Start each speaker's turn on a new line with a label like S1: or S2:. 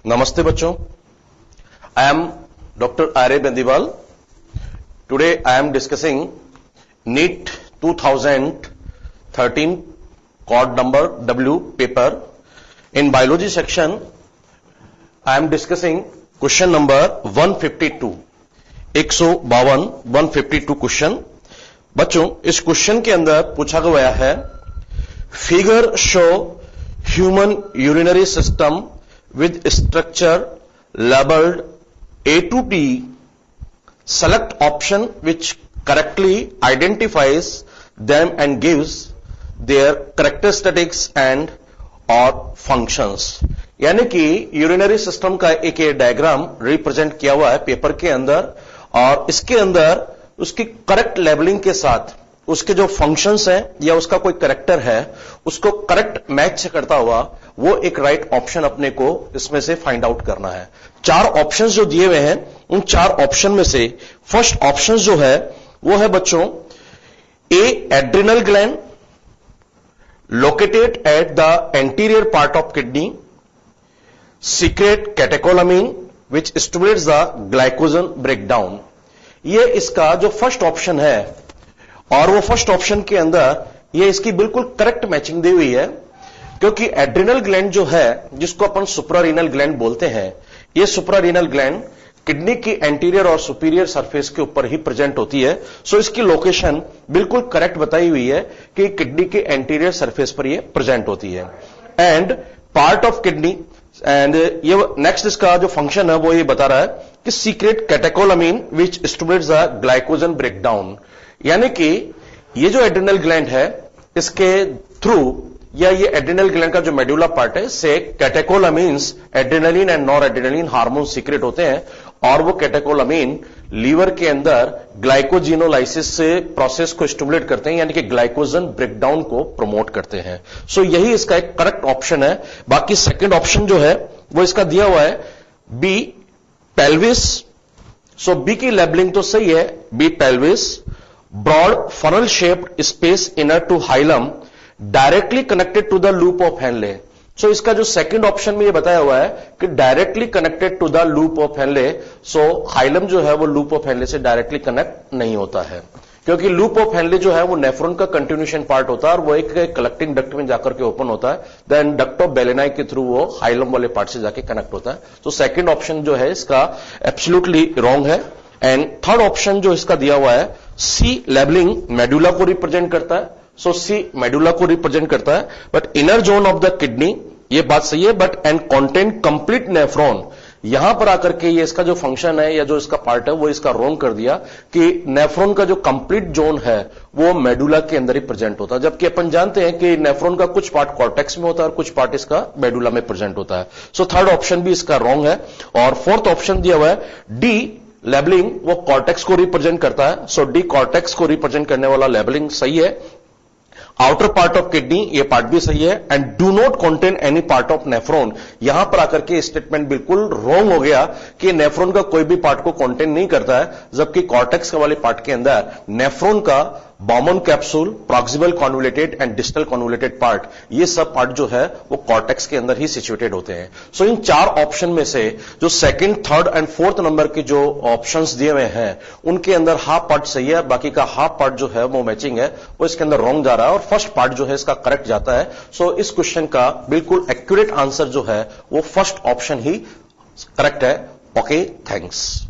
S1: Namaste bachcho. I am Dr. R.A. Bendiwal. Today I am discussing NEET 2013 code number W paper. In biology section, I am discussing question number 152. 152 question. बच्चों, इस question के अंदर पूछा गया है, figure show human urinary system with structure labeled A to T. Select option which correctly identifies them and gives their characteristics and or functions. यानी कि urinary system का एक डायग्राम रिप्रेजेंट किया हुआ है पेपर के अंदर, और इसके अंदर उसकी करेक्ट लेबलिंग के साथ उसके जो फंक्शंस हैं या उसका कोई करेक्टर है उसको करेक्ट मैच करता हुआ वो एक राइट ऑप्शन अपने को इसमें से फाइंड आउट करना है. 4 ऑप्शंस जो दिए हुए हैं, उन 4 ऑप्शन में से फर्स्ट ऑप्शन जो है वो है बच्चों a adrenal gland located at the anterior part of kidney, secrete catecholamine which stimulates the glycogen breakdown. ये इसका जो फर्स्ट ऑप्शन है, और वो फर्स्ट ऑप्शन के अंदर ये इसकी बिल्कुल करेक्ट मैचिंग दी हुई है, क्योंकि एड्रिनल ग्लैंड जो है जिसको अपन सुप्रारीनल ग्लैंड बोलते हैं, ये सुप्रारीनल ग्लैंड किडनी की एंटीरियर और सुपीरियर सरफेस के ऊपर ही प्रेजेंट होती है. सो इसकी लोकेशन बिल्कुल करेक्ट बताई हुई है कि किडनी के एंटीरियर सरफेस पर ये प्रेजेंट होती है. And part of kidney, and ये नेक्स्ट इसका जो फंक्शन है वो ये बता रहा है कि secrete catecholamine which stimulates the glycogen breakdown. यानी कि ये जो एड्रिनल ग्लैंड है इसके थ्रू, या ये एड्रिनल ग्लैंड का जो मेडुला पार्ट है से catecholamines adrenaline and noradrenaline hormone secrete होते हैं, और वो कैटेकोलामीन लीवर के अंदर ग्लाइकोजिनोलाइसिस से प्रोसेस को स्टिमुलेट करते हैं, यानी कि ग्लाइकोजन ब्रेकडाउन को प्रमोट करते हैं. सो यही इसका एक करेक्ट ऑप्शन है. बाकी सेकंड ऑप्शन जो है वो इसका दिया हुआ है बी पेल्विस. सो बी की लेबलिंग तो सही है, B pelvis, broad funnel shaped space inner to hilum directly connected to the loop of Henle. So इसका जो सेकंड ऑप्शन में ये बताया हुआ है कि directly connected to the loop of Henle. So hilum जो है वो लूप ऑफ हेनले से डायरेक्टली कनेक्ट नहीं होता है, क्योंकि लूप ऑफ हेनले जो है वो नेफ्रॉन का कंटिन्यूएशन पार्ट होता है और वो एक कलेक्टिंग डक्ट में जाकर के ओपन होता है, देन डक्ट ऑफ बेलेनाई के थ्रू वो हाइलम वाले पार्ट से जाके कनेक्ट होता है. तो सेकंड ऑप्शन जो है इसका एब्सोल्युटली रॉन्ग है. एंड थर्ड ऑप्शन जो इसका दिया हुआ है सी लेबलिंग मेडुला को रिप्रेजेंट करता है. सो सी मेडुला को रिप्रेजेंट करता है, but inner zone of the kidney, ये बात सही है, but and content complete nephron. यहां पर आकर के ये इसका जो फंक्शन है या जो इसका पार्ट है वो इसका रॉन्ग कर दिया कि नेफ्रॉन का जो कंप्लीट जोन है वो मेडुला के अंदर ही प्रेजेंट होता है, जबकि अपन जानते हैं कि नेफ्रॉन का कुछ पार्ट कॉर्टेक्स में होता है और कुछ पार्ट इसका मेडुला में प्रेजेंट होता है. सो थर्ड ऑप्शन भी इसका रॉन्ग है. और फोर्थ ऑप्शन दिया हुआ है डी लेबलिंग, वो कॉर्टेक्स को रिप्रेजेंट करता है. सो डी कॉर्टेक्स को रिप्रेजेंट करने वाला लेबलिंग सही है. आउटर पार्ट ऑफ किडनी, ये पार्ट भी सही है. And do not contain any part of nephron, यहां पर आकर के स्टेटमेंट बिल्कुल रॉन्ग हो गया कि नेफ्रॉन का कोई भी पार्ट को कंटेन नहीं करता है, जबकि कॉर्टेक्स वाले पार्ट के अंदर नेफ्रॉन का Bowman capsule, proximal convoluted and distal convoluted part, ये सब पार्ट जो है वो कॉर्टेक्स के अंदर ही सिचुएटेड होते हैं. सो इन 4 ऑप्शन में से जो second, third and fourth number के जो ऑप्शंस दिए हुए हैं उनके अंदर हाफ पार्ट सही है, बाकी का हाफ पार्ट जो है वो मैचिंग है, वो इसके अंदर रॉन्ग जा रहा है, और फर्स्ट पार्ट जो है इसका करेक्ट जाता है. सो इस क्वेश्चन का बिल्कुल एक्यूरेट आंसर जो है वो फर्स्ट ऑप्शन ही करेक्ट है. Okay, thanks.